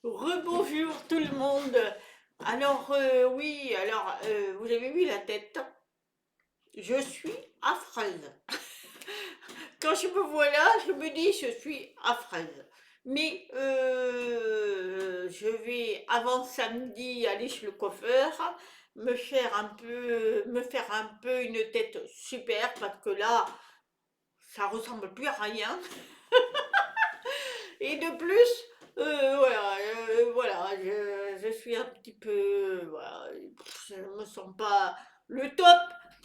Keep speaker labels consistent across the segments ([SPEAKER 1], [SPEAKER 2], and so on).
[SPEAKER 1] Rebonjour tout le monde. Alors oui, vous avez vu la tête? Je suis affreuse. Quand je me vois là, je me dis je suis affreuse. Mais je vais avant samedi aller chez le coiffeur, me faire un peu une tête super parce que là, ça ressemble plus à rien. Et de plus, voilà, je suis un petit peu, voilà, je ne me sens pas le top,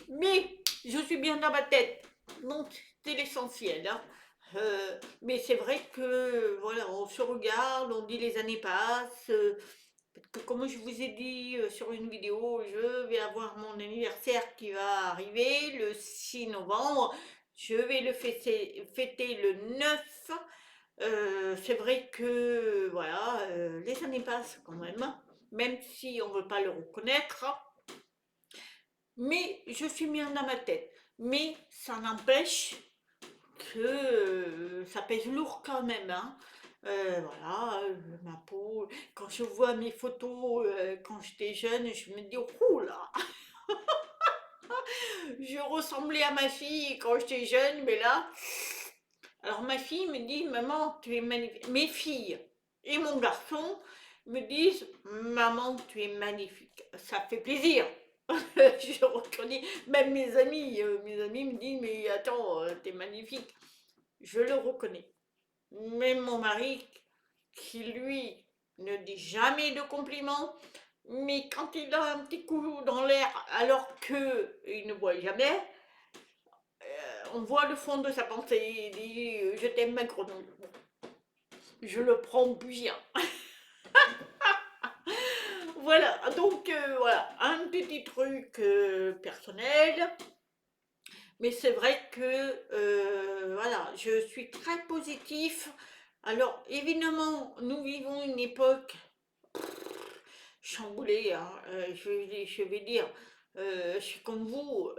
[SPEAKER 1] mais je suis bien dans ma tête. Donc, c'est l'essentiel, hein. Mais c'est vrai que, voilà, on se regarde, on dit les années passent. Que comme je vous ai dit sur une vidéo, je vais avoir mon anniversaire qui va arriver le 6 novembre. Je vais le fêter le 9. C'est vrai que voilà, les années passent quand même si on ne veut pas le reconnaître, mais je suis bien dans ma tête. Mais ça n'empêche que ça pèse lourd quand même, hein. Voilà, ma peau, quand je vois mes photos quand j'étais jeune, je me dis, oh là, je ressemblais à ma fille quand j'étais jeune, mais là, alors ma fille me dit, maman, tu es magnifique. Mes filles et mon garçon me disent, maman, tu es magnifique. Ça fait plaisir. Je reconnais, même mes amis me disent, mais attends, t'es magnifique. Je le reconnais. Même mon mari, qui lui ne dit jamais de compliments, mais quand il a un petit coup dans l'air alors qu'il ne voit jamais, on voit le fond de sa pensée. Il dit je t'aime ma grenouille. Je le prends bien. Voilà, donc voilà, un petit truc personnel. Mais c'est vrai que voilà, je suis très positif. Alors évidemment, nous vivons une époque chamboulée, hein, je vais dire. Je suis comme vous,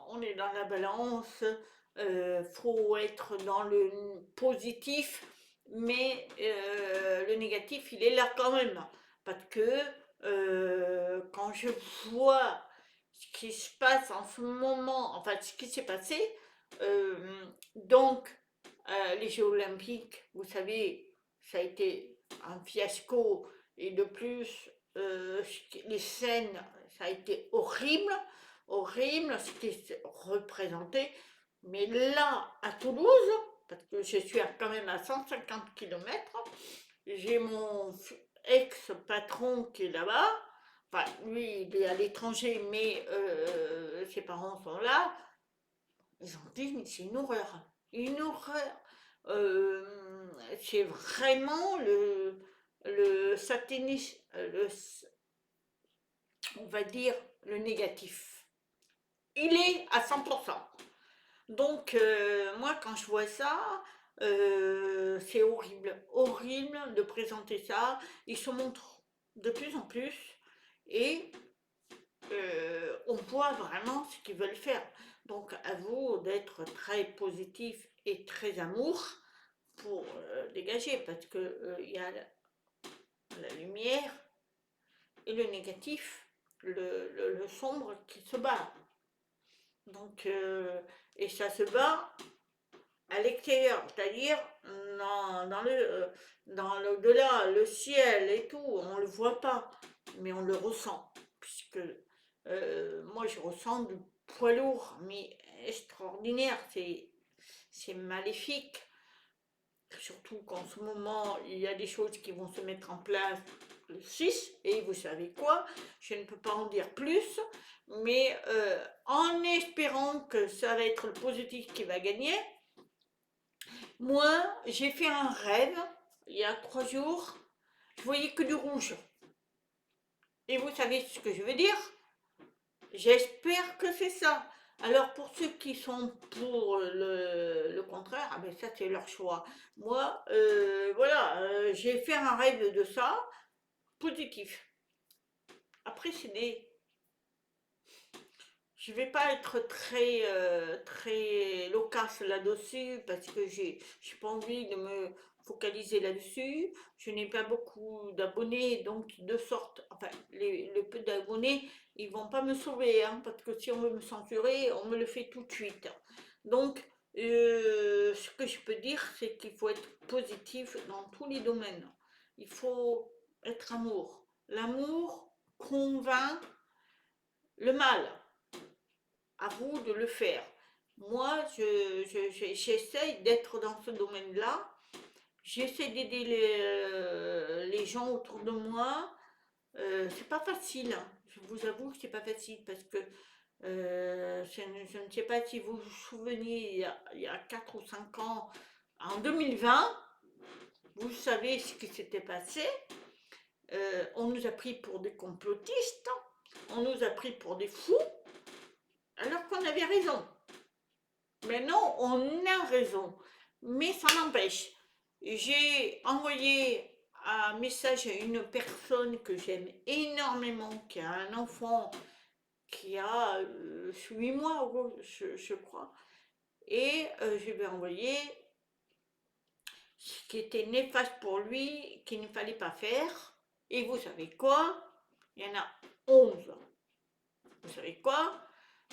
[SPEAKER 1] on est dans la balance, faut être dans le positif, mais le négatif, il est là quand même. Parce que quand je vois ce qui se passe en ce moment, enfin ce qui s'est passé, donc les Jeux Olympiques, vous savez, ça a été un fiasco et de plus, les scènes, ça a été horrible, horrible, ce qui est représenté. Mais là, à Toulouse, parce que je suis quand même à 150 km, j'ai mon ex-patron qui est là-bas. Enfin, lui, il est à l'étranger, mais ses parents sont là. Ils ont dit, mais c'est une horreur. Une horreur. C'est vraiment le satanisme, on va dire, le négatif. Il est à 100%. Donc, moi, quand je vois ça, c'est horrible. Horrible de présenter ça. Ils se montrent de plus en plus. Et on voit vraiment ce qu'ils veulent faire. Donc à vous d'être très positif et très amour pour dégager, parce que il y a la lumière et le négatif, le sombre qui se bat. Donc, et ça se bat à l'extérieur, c'est-à-dire dans l'au-delà, le ciel et tout, on ne le voit pas, mais on le ressent, puisque moi je ressens du poids lourd, mais extraordinaire, c'est maléfique, surtout qu'en ce moment il y a des choses qui vont se mettre en place le 6, et vous savez quoi, je ne peux pas en dire plus, mais en espérant que ça va être le positif qui va gagner. Moi, j'ai fait un rêve il y a 3 jours. Je voyais que du rouge. Et vous savez ce que je veux dire? J'espère que c'est ça. Alors pour ceux qui sont pour le contraire, ah ben ça c'est leur choix. Moi, voilà, j'ai fait un rêve de ça, positif. Après c'est des, je vais pas être très loquace là-dessus parce que j'ai pas envie focaliser là-dessus. Je n'ai pas beaucoup d'abonnés, donc de sorte, enfin, le peu d'abonnés, ils vont pas me sauver, hein, parce que si on veut me censurer, on me le fait tout de suite. Donc, ce que je peux dire, c'est qu'il faut être positif dans tous les domaines. Il faut être amour. L'amour convainc le mal. À vous de le faire. Moi, j'essaye d'être dans ce domaine-là. J'essaie d'aider les gens autour de moi. C'est pas facile, hein. Je vous avoue que c'est pas facile parce que je ne sais pas si vous vous souvenez, il y a 4 ou 5 ans, en 2020, vous savez ce qui s'était passé. On nous a pris pour des complotistes, on nous a pris pour des fous, alors qu'on avait raison. Maintenant, on a raison, mais ça n'empêche. J'ai envoyé un message à une personne que j'aime énormément, qui a un enfant qui a 8 mois, je crois, et je lui ai envoyé ce qui était néfaste pour lui, qu'il ne fallait pas faire. Et vous savez quoi? Il y en a 11. Vous savez quoi?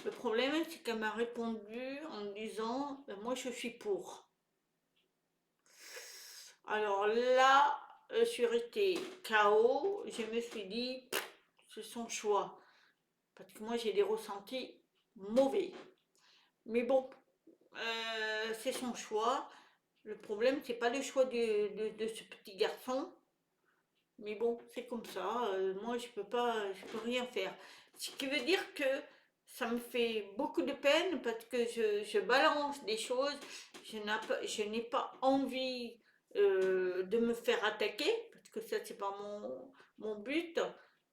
[SPEAKER 1] Le problème, c'est qu'elle m'a répondu en me disant, moi je suis pour. Alors là, je suis restée KO, je me suis dit, c'est son choix. Parce que moi j'ai des ressentis mauvais. Mais bon, c'est son choix. Le problème, c'est pas le choix de ce petit garçon. Mais bon, c'est comme ça. Moi, je peux rien faire. Ce qui veut dire que ça me fait beaucoup de peine parce que je balance des choses. Je n'ai pas envie de me faire attaquer parce que ça, c'est pas mon but.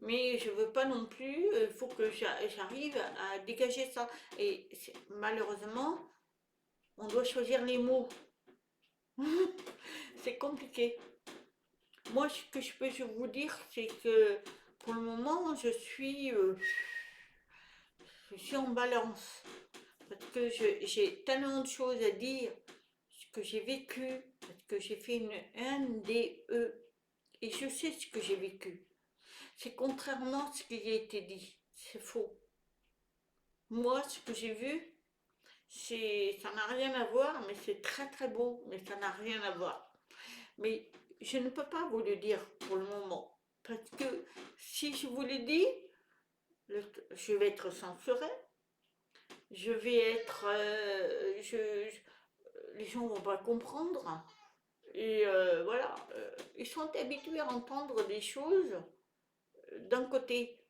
[SPEAKER 1] Mais je veux pas non plus. Il faut que j'arrive à dégager ça. Et malheureusement, on doit choisir les mots. C'est compliqué. Moi, ce que je peux vous dire, c'est que pour le moment, je suis en balance. Parce que j'ai tellement de choses à dire, ce que j'ai vécu, parce que j'ai fait une NDE. Et je sais ce que j'ai vécu. C'est contrairement à ce qui a été dit. C'est faux. Moi, ce que j'ai vu, ça n'a rien à voir, mais c'est très très beau, mais ça n'a rien à voir. Mais je ne peux pas vous le dire pour le moment. Parce que si je vous le dis, je vais être censurée. Je vais être. Les gens vont pas comprendre. Et voilà. Ils sont habitués à entendre des choses d'un côté.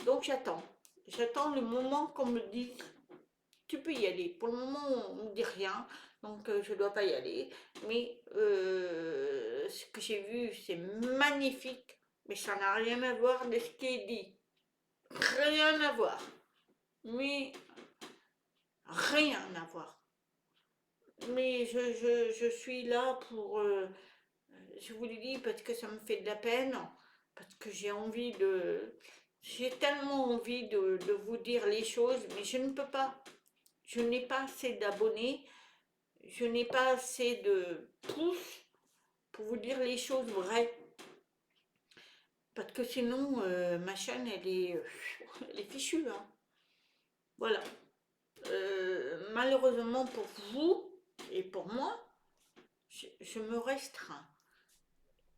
[SPEAKER 1] Donc j'attends. J'attends le moment qu'on me dise tu peux y aller. Pour le moment, on ne me dit rien, donc je ne dois pas y aller. Mais ce que j'ai vu, c'est magnifique, mais ça n'a rien à voir de ce qui est dit. Rien à voir. Mais rien à voir. Mais je suis là pour... je vous le dis parce que ça me fait de la peine, parce que j'ai envie de... J'ai tellement envie de vous dire les choses, mais je ne peux pas. Je n'ai pas assez d'abonnés, je n'ai pas assez de pouces pour vous dire les choses vraies. Parce que sinon, ma chaîne, elle est fichue, hein. Voilà. Malheureusement pour vous et pour moi, je me restreins.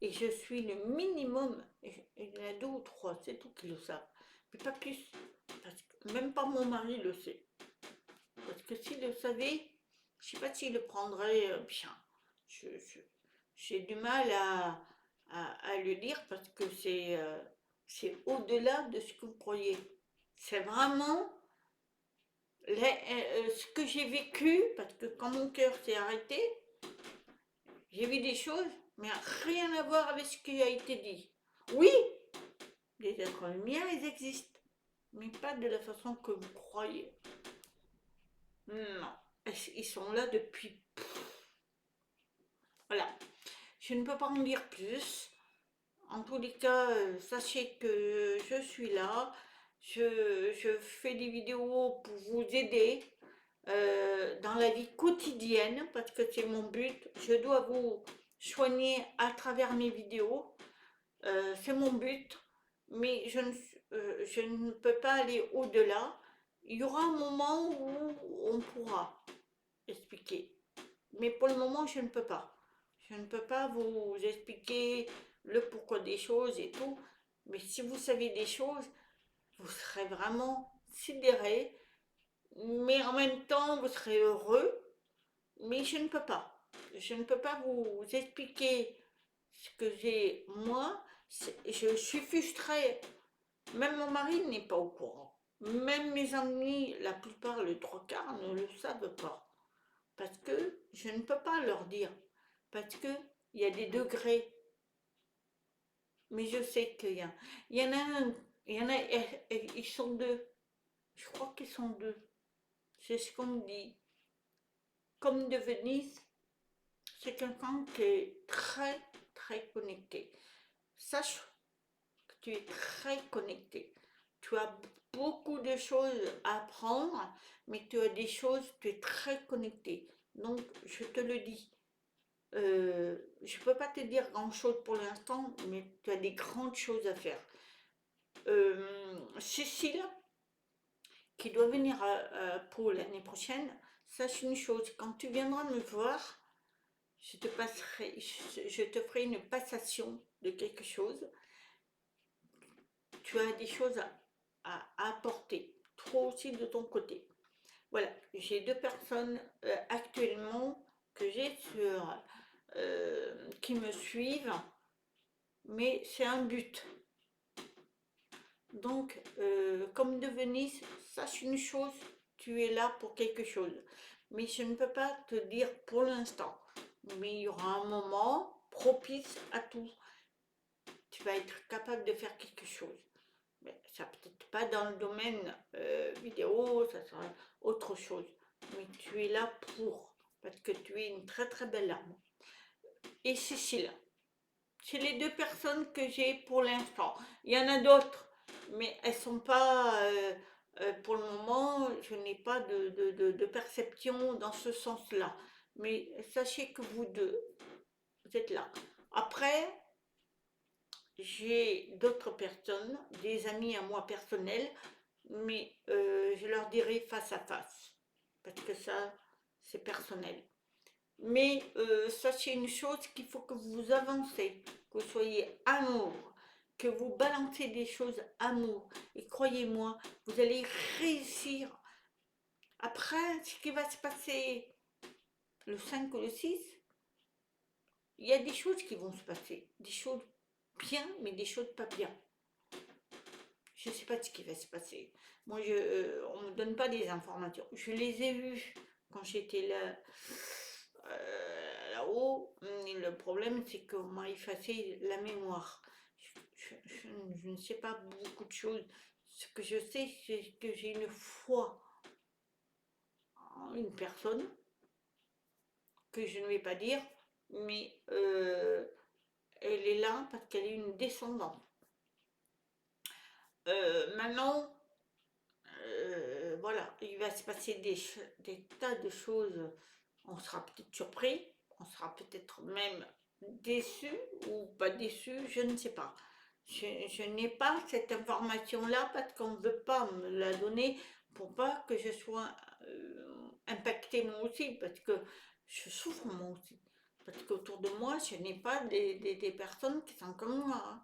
[SPEAKER 1] Et je suis le minimum. Il y en a 2 ou 3, c'est tout qui le savent. Mais pas plus. Parce que même pas mon mari le sait. Parce que s'il le savait, je ne sais pas s'il le prendrait bien. J'ai du mal à le dire parce que c'est au-delà de ce que vous croyez. C'est vraiment ce que j'ai vécu, parce que quand mon cœur s'est arrêté, j'ai vu des choses, mais rien à voir avec ce qui a été dit. Oui, les êtres lumière, ils existent, mais pas de la façon que vous croyez. Non, ils sont là depuis... Voilà, je ne peux pas en dire plus. En tous les cas, sachez que je suis là. Je fais des vidéos pour vous aider dans la vie quotidienne parce que c'est mon but. Je dois soigner à travers mes vidéos. C'est mon but, mais je ne peux pas aller au-delà. Il y aura un moment où on pourra expliquer, mais pour le moment, je ne peux pas. Je ne peux pas vous expliquer le pourquoi des choses et tout, mais si vous savez des choses, vous serez vraiment sidéré, mais en même temps, vous serez heureux, mais je ne peux pas. Je ne peux pas vous expliquer ce que j'ai moi. Je suis frustrée. Même mon mari n'est pas au courant. Même mes amis, la plupart, le trois quarts, ne le savent pas. Parce que je ne peux pas leur dire. Parce que il y a des degrés. Mais je sais il y en a un, il y en a, ils sont deux. Je crois qu'ils sont deux. C'est ce qu'on me dit. Comme de Venise, c'est quelqu'un qui est très, très connecté. Sache que tu es très connecté. Tu as beaucoup de choses à apprendre, mais tu as des choses, tu es très connecté. Donc, je te le dis. Je ne peux pas te dire grand-chose pour l'instant, mais tu as des grandes choses à faire. Cécile, qui doit venir pour l'année prochaine, sache une chose, quand tu viendras me voir, je te ferai une passation de quelque chose. Tu as des choses à apporter, toi aussi de ton côté. Voilà, j'ai deux personnes actuellement que j'ai qui me suivent, mais c'est un but. Donc, comme de Venise, sache une chose, tu es là pour quelque chose. Mais je ne peux pas te dire pour l'instant. Mais il y aura un moment propice à tout. Tu vas être capable de faire quelque chose. Mais ça peut-être pas dans le domaine vidéo, ça sera autre chose. Mais tu es là pour, parce que tu es une très très belle âme. Et Cécile, c'est les deux personnes que j'ai pour l'instant. Il y en a d'autres, mais elles sont pas, pour le moment, je n'ai pas de perception dans ce sens-là. Mais sachez que vous deux, vous êtes là. Après, j'ai d'autres personnes, des amis à moi personnels, mais je leur dirai face à face, parce que ça, c'est personnel. Mais sachez une chose, qu'il faut que vous avancez, que vous soyez amour, que vous balancez des choses amour. Et croyez-moi, vous allez réussir. Après, ce qui va se passer le 5 ou le 6, il y a des choses qui vont se passer. Des choses bien, mais des choses pas bien. Je ne sais pas ce qui va se passer. Moi, on ne me donne pas des informations. Je les ai vues quand j'étais là, là-haut. Le problème, c'est qu'on m'a effacé la mémoire. Je ne sais pas beaucoup de choses. Ce que je sais, c'est que j'ai une foi en une personne que je ne vais pas dire, mais elle est là parce qu'elle est une descendante. Maintenant, voilà, il va se passer des tas de choses. On sera peut-être surpris, on sera peut-être même déçu ou pas déçu, je ne sais pas. Je n'ai pas cette information-là parce qu'on ne veut pas me la donner pour pas que je sois impactée moi aussi, parce que je souffre moi aussi. Parce qu'autour de moi, je n'ai pas des personnes qui sont comme moi, hein.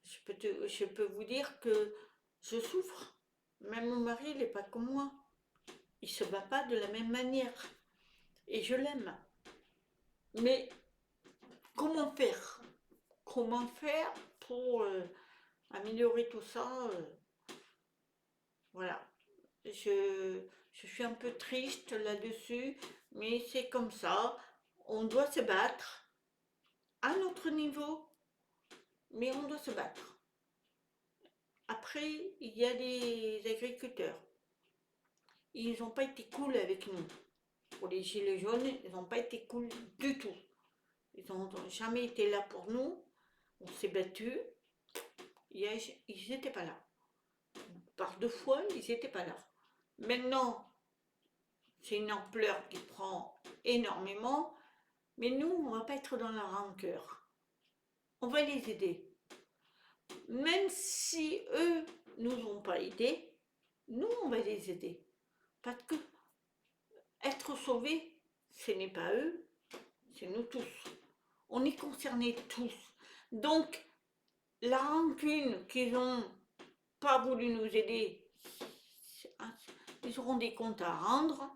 [SPEAKER 1] Je peux vous dire que je souffre. Même mon mari, il n'est pas comme moi. Il ne se bat pas de la même manière. Et je l'aime. Mais comment faire? Comment faire pour améliorer tout ça? Voilà. Je suis un peu triste là-dessus, mais c'est comme ça. On doit se battre à notre niveau, mais on doit se battre. Après, il y a des agriculteurs. Ils n'ont pas été cool avec nous. Pour les gilets jaunes, ils n'ont pas été cool du tout. Ils n'ont jamais été là pour nous. On s'est battus. Ils n'étaient pas là. Par deux fois, ils n'étaient pas là. Maintenant, c'est une ampleur qui prend énormément. Mais nous, on va pas être dans la rancœur. On va les aider. Même si eux nous ont pas aidés, nous, on va les aider. Parce que être sauvés, ce n'est pas eux, c'est nous tous. On est concernés tous. Donc, la rancune qu'ils n'ont pas voulu nous aider, ils auront des comptes à rendre.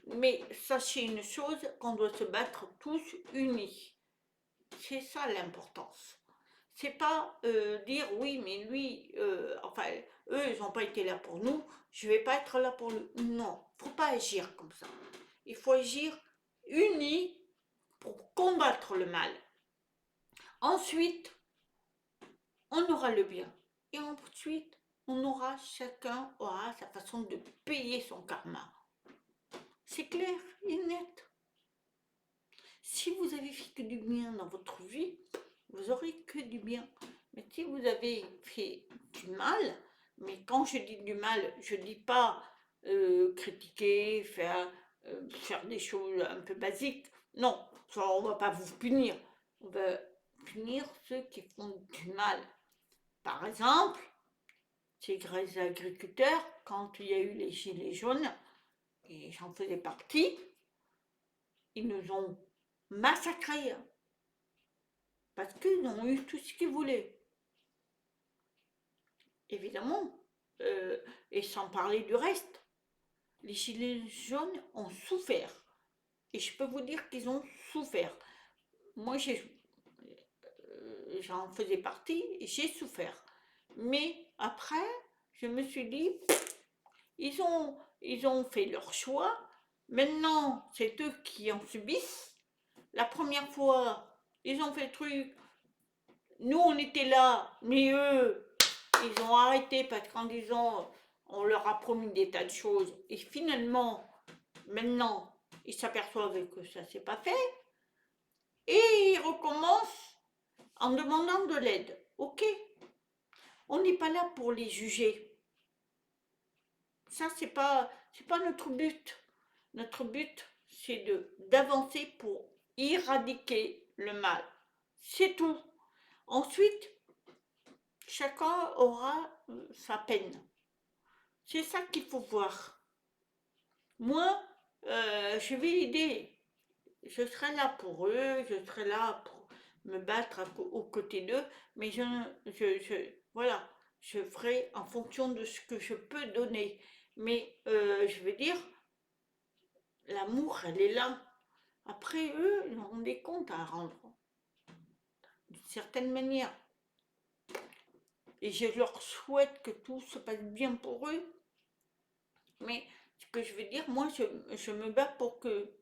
[SPEAKER 1] Mais sachez une chose, qu'on doit se battre tous unis. C'est ça l'importance. C'est pas dire oui, mais lui, enfin, eux, ils n'ont pas été là pour nous, je vais pas être là pour lui. Non, faut pas agir comme ça. Il faut agir unis pour combattre le mal. Ensuite, on aura le bien. Et ensuite, chacun aura sa façon de payer son karma. C'est clair et net. Si vous avez fait que du bien dans votre vie, vous aurez que du bien. Mais si vous avez fait du mal, mais quand je dis du mal, je ne dis pas critiquer, faire des choses un peu basiques. Non, ça, on ne va pas vous punir. On va punir ceux qui font du mal. Par exemple, ces agriculteurs, quand il y a eu les gilets jaunes, et j'en faisais partie, ils nous ont massacrés parce qu'ils ont eu tout ce qu'ils voulaient. Évidemment, et sans parler du reste, les gilets jaunes ont souffert. Et je peux vous dire qu'ils ont souffert. Moi, j'en faisais partie et j'ai souffert. Mais après, je me suis dit, ils ont fait leur choix. Maintenant, c'est eux qui en subissent. La première fois, ils ont fait le truc. Nous, on était là, mais eux, ils ont arrêté parce qu'en disant, on leur a promis des tas de choses. Et finalement, maintenant, ils s'aperçoivent que ça ne s'est pas fait. Et ils recommencent en demandant de l'aide. Ok, on n'est pas là pour les juger. Ça, c'est pas notre but. Notre but, c'est d'avancer pour éradiquer le mal. C'est tout. Ensuite, chacun aura sa peine. C'est ça qu'il faut voir. Moi, je vais l'aider. Je serai là pour eux, je serai là pour me battre aux côtés d'eux, mais voilà, je ferai en fonction de ce que je peux donner. Mais je veux dire, l'amour, elle est là. Après, eux, ils auront des comptes à rendre, d'une certaine manière. Et je leur souhaite que tout se passe bien pour eux. Mais ce que je veux dire, moi, je me bats pour que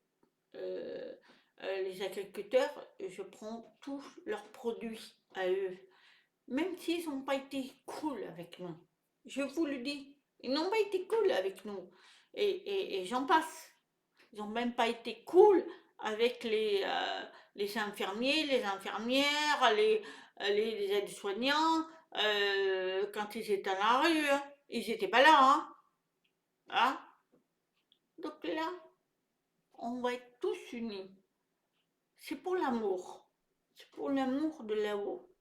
[SPEAKER 1] les agriculteurs, je prends tous leurs produits à eux. Même s'ils n'ont pas été cool avec nous. Je vous le dis, ils n'ont pas été cool avec nous. Et j'en passe. Ils n'ont même pas été cool avec les infirmiers, les infirmières, les aides-soignants, quand ils étaient à la rue. Hein. Ils n'étaient pas là. Hein. Hein. Donc là, on va être tous unis. C'est pour l'amour. C'est pour l'amour de là-haut.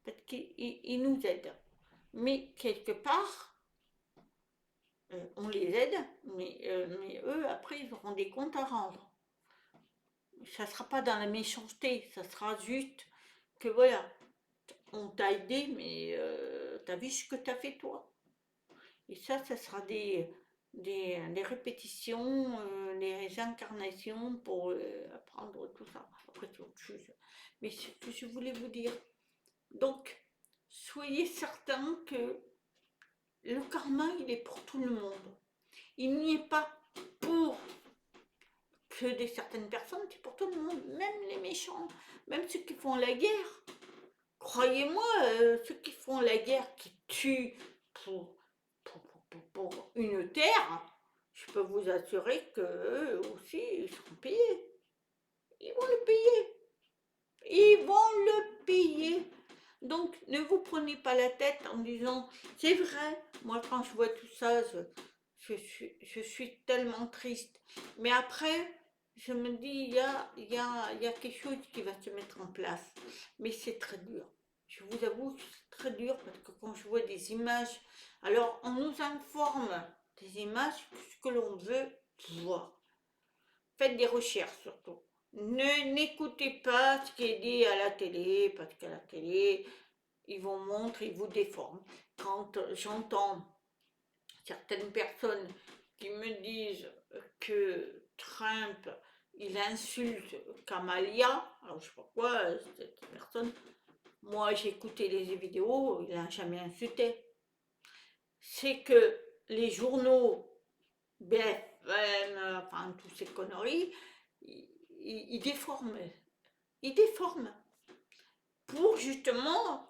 [SPEAKER 1] Parce qu'ils nous aident. Mais quelque part, on les aide, mais eux, après, ils auront des comptes à rendre. Ça ne sera pas dans la méchanceté, ça sera juste que voilà, on t'a aidé, mais t'as vu ce que t'as fait toi. Et ça sera des répétitions, des incarnations pour apprendre tout ça. Après, c'est autre chose. Mais ce que je voulais vous dire. Donc, soyez certains que le karma, il est pour tout le monde. Il n'y est pas pour que certaines personnes, c'est pour tout le monde, même les méchants, même ceux qui font la guerre. Croyez-moi, ceux qui font la guerre, qui tuent pour, pour une terre, je peux vous assurer qu'eux aussi, ils seront payés. Ils vont le payer. Ils vont le payer. Donc, ne vous prenez pas la tête en disant, c'est vrai, moi quand je vois tout ça, je suis tellement triste. Mais après, je me dis, il y a quelque chose qui va se mettre en place. Mais c'est très dur. Je vous avoue que c'est très dur parce que quand je vois des images, alors on nous informe des images, ce que l'on veut voir. Faites des recherches surtout. N'écoutez pas ce qui est dit à la télé, parce qu'à la télé, ils vous montrent, ils vous déforment. Quand j'entends certaines personnes qui me disent que Trump, il insulte Kamalia, alors je sais pas quoi, cette personne, moi j'ai écouté les vidéos, il n'a jamais insulté. C'est que les journaux, BFM, enfin toutes ces conneries, ils déforment. Ils déforment pour justement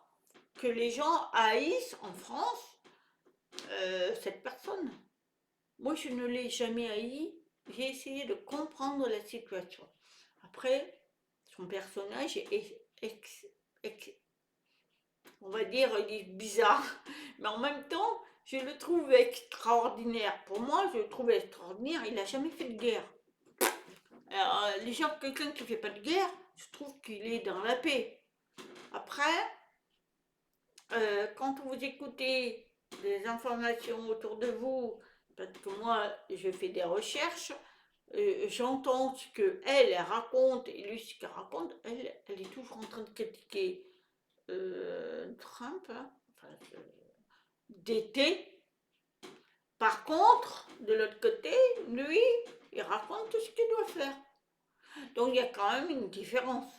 [SPEAKER 1] que les gens haïssent en France cette personne. Moi, je ne l'ai jamais haï. J'ai essayé de comprendre la situation. Après, son personnage est, on va dire, il est bizarre, mais en même temps, je le trouve extraordinaire. Pour moi, je le trouve extraordinaire. Il n'a jamais fait de guerre. Alors, les gens, quelqu'un qui ne fait pas de guerre, je trouve qu'il est dans la paix. Après, quand vous écoutez des informations autour de vous, parce que moi, je fais des recherches, j'entends ce qu'elle raconte et lui ce qu'elle raconte, elle est toujours en train de critiquer Trump, hein, enfin, d'été. Par contre, de l'autre côté, lui, il raconte tout ce qu'il doit faire. Donc il y a quand même une différence.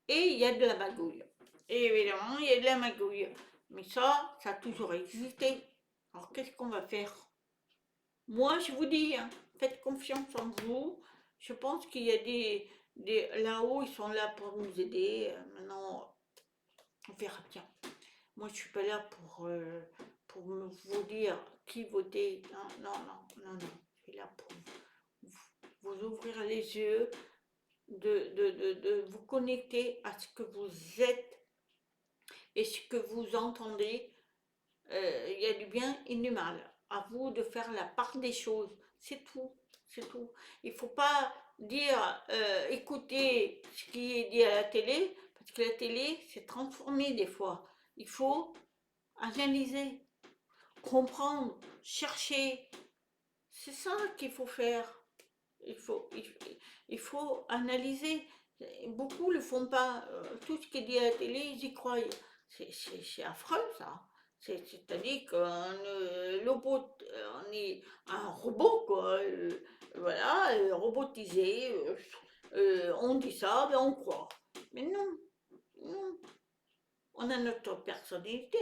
[SPEAKER 1] Et il y a de la magouille. Et évidemment, il y a de la magouille. Mais ça a toujours existé. Alors qu'est-ce qu'on va faire? Moi, je vous dis, hein, faites confiance en vous. Je pense qu'il y a là-haut, ils sont là pour nous aider. Maintenant, on verra bien. Moi, je suis pas là pour vous dire qui voter. Non, non, non, non, non. Je suis là pour vous ouvrir les yeux, de vous connecter à ce que vous êtes et ce que vous entendez. Il y a du bien et du mal. À vous de faire la part des choses. C'est tout. C'est tout. Il ne faut pas dire écoutez ce qui est dit à la télé, parce que la télé s'est transformée des fois. Il faut analyser, comprendre, chercher. C'est ça qu'il faut faire. Il faut, il, il faut analyser. Beaucoup ne le font pas. Tout ce qui est dit à la télé, ils y croient. C'est affreux, ça. C'est-à-dire on est un robot, quoi. Voilà, robotisé. On dit ça, ben on croit. Mais non, non. On a notre personnalité.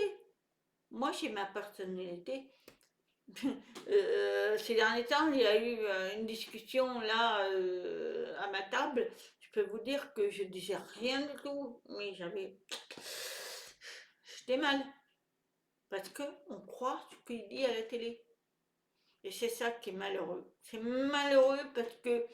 [SPEAKER 1] Moi, j'ai ma personnalité. Ces derniers temps, il y a eu une discussion là à ma table. Je peux vous dire que je disais rien du tout, mais j'étais mal parce que on croit ce qu'il dit à la télé. Et c'est ça qui est malheureux. C'est malheureux parce que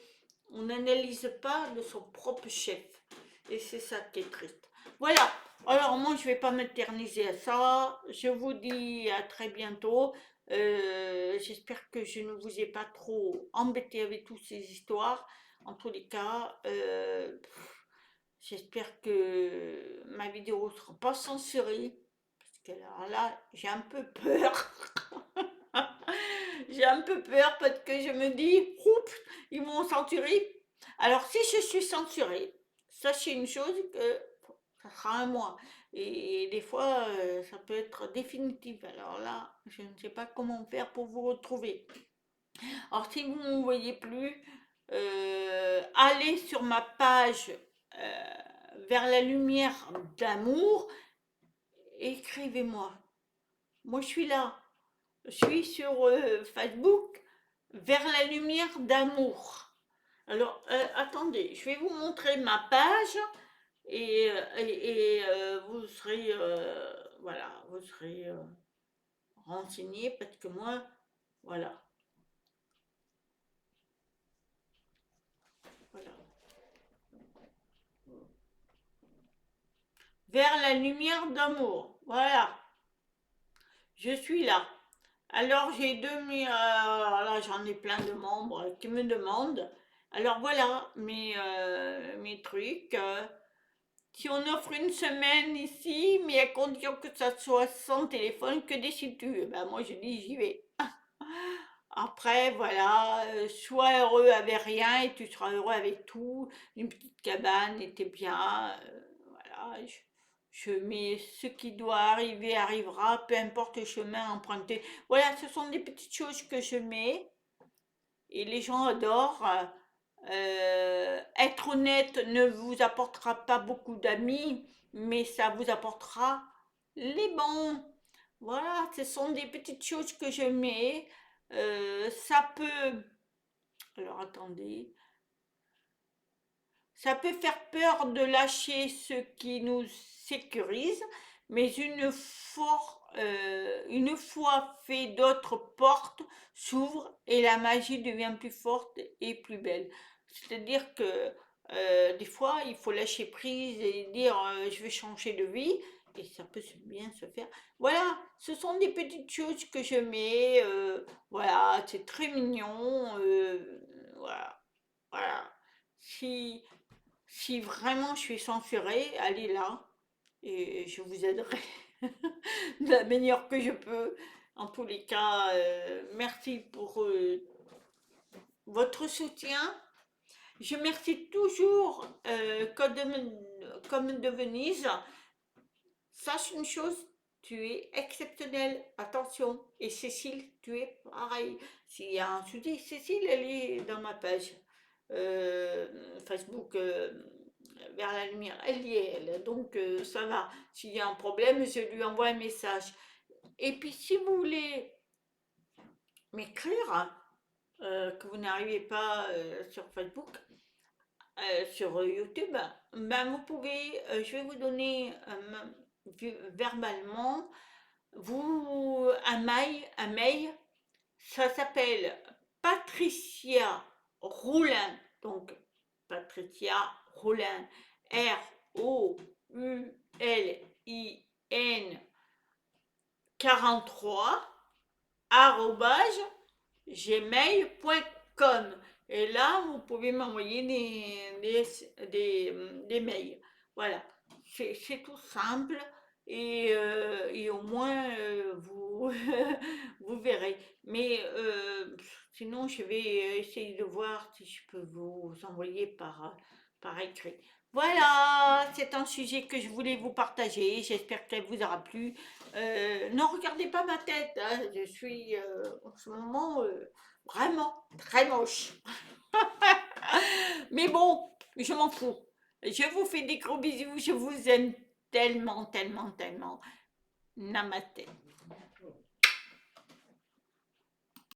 [SPEAKER 1] on n'analyse pas de son propre chef. Et c'est ça qui est triste. Voilà. Alors moi, je ne vais pas m'éterniser à ça. Je vous dis à très bientôt. J'espère que je ne vous ai pas trop embêté avec toutes ces histoires. En tous les cas, j'espère que ma vidéo ne sera pas censurée. Parce que là, j'ai un peu peur. J'ai un peu peur parce que je me dis, oups, ils m'ont censuré. Alors si je suis censurée, sachez une chose, que ça sera un mois. Et des fois, ça peut être définitif. Alors là, je ne sais pas comment faire pour vous retrouver. Alors si vous ne me voyez plus, allez sur ma page vers la lumière d'amour, écrivez-moi. Moi, je suis là. Je suis sur Facebook vers la lumière d'amour. Alors, attendez, je vais vous montrer ma page et vous serez, voilà, vous serez renseigné parce que moi, voilà, voilà. Vers la lumière d'amour, voilà, je suis là. Alors, j'ai là, j'en ai plein de membres qui me demandent. Alors voilà mes trucs. Si on offre une semaine ici, mais à condition que ça soit sans téléphone, que décides-tu? Eh ben moi je dis j'y vais. Après, voilà, sois heureux avec rien et tu seras heureux avec tout. Une petite cabane était bien. Voilà, je mets ce qui doit arriver arrivera, peu importe le chemin emprunté. Voilà, ce sont des petites choses que je mets et les gens adorent. Être honnête ne vous apportera pas beaucoup d'amis, mais ça vous apportera les bons. Voilà, ce sont des petites choses que je mets. Ça peut, alors attendez, ça peut faire peur de lâcher ce qui nous sécurise, mais une fois fait, d'autres portes s'ouvrent et la magie devient plus forte et plus belle. C'est-à-dire que des fois, il faut lâcher prise et dire je vais changer de vie, et ça peut bien se faire. Voilà, ce sont des petites choses que je mets. Voilà, c'est très mignon. Voilà, voilà. Si, si vraiment je suis censurée, allez là et je vous aiderai de la meilleure que je peux. En tous les cas, merci pour votre soutien. Je remercie toujours comme de Venise. Sache une chose, tu es exceptionnel. Attention. Et Cécile, tu es pareil. S'il y a un souci, Cécile, elle est dans ma page Facebook vers la lumière. Elle y est, elle. Donc ça va. S'il y a un problème, je lui envoie un message. Et puis si vous voulez m'écrire, que vous n'arrivez pas sur Facebook, sur YouTube, ben vous pouvez, je vais vous donner verbalement un mail, ça s'appelle Patricia Roulin, donc Patricia Roulin, Roulin 43 arrobase gmail.com. Et là, vous pouvez m'envoyer des mails. Voilà, c'est tout simple et au moins vous, vous verrez. Mais sinon, je vais essayer de voir si je peux vous envoyer par écrit. Voilà, c'est un sujet que je voulais vous partager. J'espère que ça vous aura plu. Ne regardez pas ma tête, hein. Je suis en ce moment vraiment très moche. Mais bon, je m'en fous. Je vous fais des gros bisous. Je vous aime tellement, tellement, tellement. Namaste.